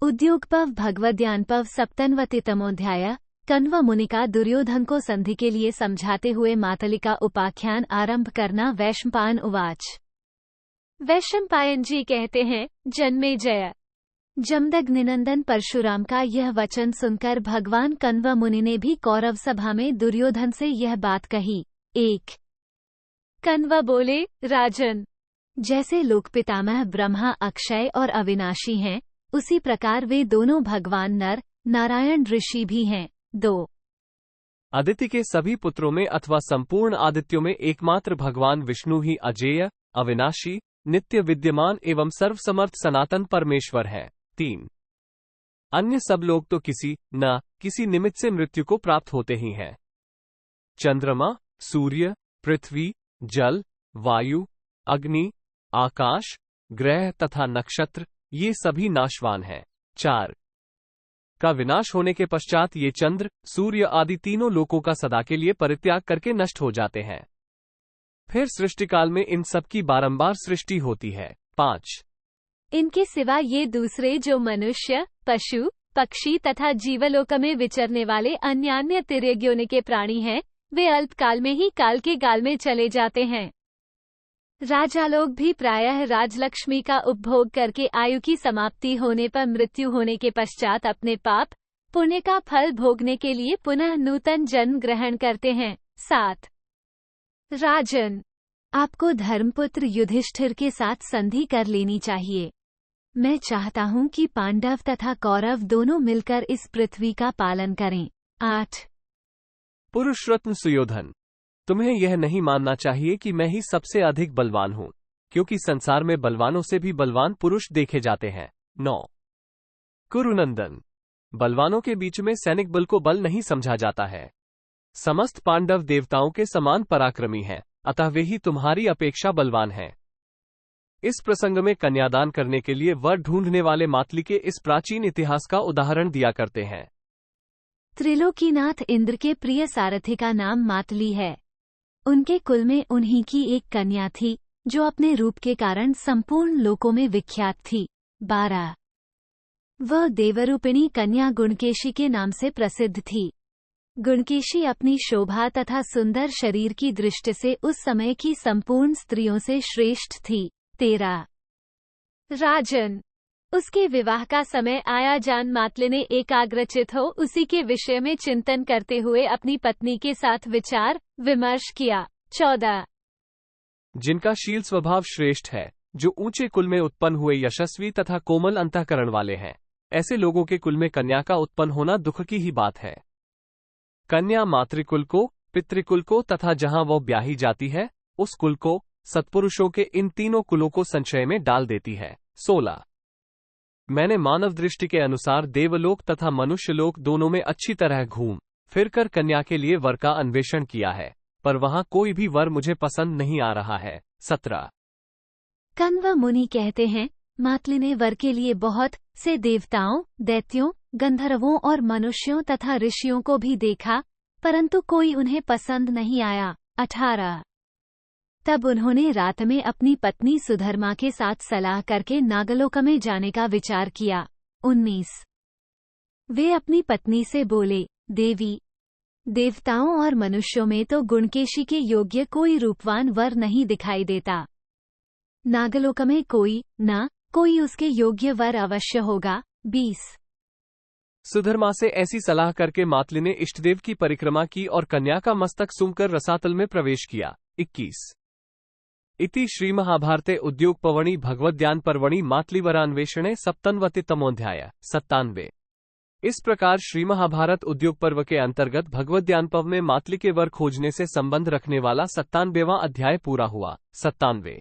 उद्योगपव भगवद्यानपव सप्तनवतितमोऽध्याय। कण्व मुनि का दुर्योधन को संधि के लिए समझाते हुए मातलिका उपाख्यान आरंभ करना। वैशंपायन उवाच। वैशंपायन जी कहते हैं, जन्मेजय, जमदग्निनंदन परशुराम का यह वचन सुनकर भगवान कण्व मुनि ने भी कौरव सभा में दुर्योधन से यह बात कही। 1 कण्व बोले, राजन, जैसे लोक पितामह ब्रह्मा अक्षय और अविनाशी हैं, उसी प्रकार वे दोनों भगवान नर नारायण ऋषि भी हैं। 2 आदित्य के सभी पुत्रों में अथवा संपूर्ण आदित्यों में एकमात्र भगवान विष्णु ही अजेय, अविनाशी, नित्य विद्यमान एवं सर्वसमर्थ सनातन परमेश्वर है। 3 अन्य सब लोग तो किसी निमित्त से मृत्यु को प्राप्त होते ही हैं। चंद्रमा, सूर्य, पृथ्वी, जल, वायु, अग्नि, आकाश, ग्रह तथा नक्षत्र, ये सभी नाशवान हैं। 4 का विनाश होने के पश्चात ये चंद्र, सूर्य आदि तीनों लोकों का सदा के लिए परित्याग करके नष्ट हो जाते हैं। फिर सृष्टिकाल में इन सब की बारंबार सृष्टि होती है। 5 इनके सिवा ये दूसरे जो मनुष्य, पशु, पक्षी तथा जीवलोक में विचरने वाले अन्य तिर्यग्योनि के प्राणी हैं, वे अल्पकाल में ही काल के गाल में चले जाते हैं। राजा लोग भी प्रायः राजलक्ष्मी का उपभोग करके आयु की समाप्ति होने पर मृत्यु होने के पश्चात अपने पाप पुण्य का फल भोगने के लिए पुनः नूतन जन्म ग्रहण करते हैं। 7 राजन, आपको धर्मपुत्र युधिष्ठिर के साथ संधि कर लेनी चाहिए। मैं चाहता हूं कि पांडव तथा कौरव दोनों मिलकर इस पृथ्वी का पालन करें। 8 पुरुषरत्न सुयोधन, तुम्हें यह नहीं मानना चाहिए कि मैं ही सबसे अधिक बलवान हूं, क्योंकि संसार में बलवानों से भी बलवान पुरुष देखे जाते हैं। 9 कुरुनंदन, बलवानों के बीच में सैनिक बल को बल नहीं समझा जाता है। समस्त पांडव देवताओं के समान पराक्रमी हैं, अतः वे ही तुम्हारी अपेक्षा बलवान हैं। इस प्रसंग में कन्यादान करने के लिए वर ढूंढने वाले मातली के इस प्राचीन इतिहास का उदाहरण दिया करते हैं। त्रिलोकीनाथ इंद्र के प्रिय सारथी का नाम मातली है। उनके कुल में उन्हीं की एक कन्या थी, जो अपने रूप के कारण संपूर्ण लोकों में विख्यात थी। 12 वह देवरूपिणी कन्या गुणकेशी के नाम से प्रसिद्ध थी। गुणकेशी अपनी शोभा तथा सुंदर शरीर की दृष्टि से उस समय की संपूर्ण स्त्रियों से श्रेष्ठ थी। 13 राजन, उसके विवाह का समय आया जान मातली ने एकाग्रचित हो उसी के विषय में चिंतन करते हुए अपनी पत्नी के साथ विचार विमर्श किया। 14 जिनका शील स्वभाव श्रेष्ठ है, जो ऊंचे कुल में उत्पन्न हुए यशस्वी तथा कोमल अंतःकरण वाले हैं, ऐसे लोगों के कुल में कन्या का उत्पन्न होना दुख की ही बात है। कन्या मातृकुल को, पितृकुल को तथा जहां वह ब्याही जाती है उस कुल को, सत्पुरुषों के इन तीनों कुलों को संशय में डाल देती है। 16 मैंने मानव दृष्टि के अनुसार देवलोक तथा मनुष्यलोक दोनों में अच्छी तरह घूम फिर कर कन्या के लिए वर का अन्वेषण किया है, पर वहां कोई भी वर मुझे पसंद नहीं आ रहा है। 17 कण्व मुनि कहते हैं, मातली ने वर के लिए बहुत से देवताओं, दैत्यों, गंधर्वों और मनुष्यों तथा ऋषियों को भी देखा, परंतु कोई उन्हें पसंद नहीं आया। 18 तब उन्होंने रात में अपनी पत्नी सुधर्मा के साथ सलाह करके नागलोक में जाने का विचार किया। 19 वे अपनी पत्नी से बोले, देवी, देवताओं और मनुष्यों में तो गुणकेशी के योग्य कोई रूपवान वर नहीं दिखाई देता। नागलोक में कोई उसके योग्य वर अवश्य होगा। 20 सुधर्मा से ऐसी सलाह करके मातली ने इष्टदेव की परिक्रमा की और कन्या का मस्तक सूंघकर रसातल में प्रवेश किया। 21 इति श्रीमहाभारते उद्योगपर्वणि भगवद्यानपर्वणि मातलीवरान्वेषणे सप्तनवतितमोऽध्याय। 97 इस प्रकार श्रीमहाभारत उद्योग पर्व के अंतर्गत भगवद्यानपर्व में मातली के वर खोजने से संबंध रखने वाला 97वां अध्याय पूरा हुआ। 97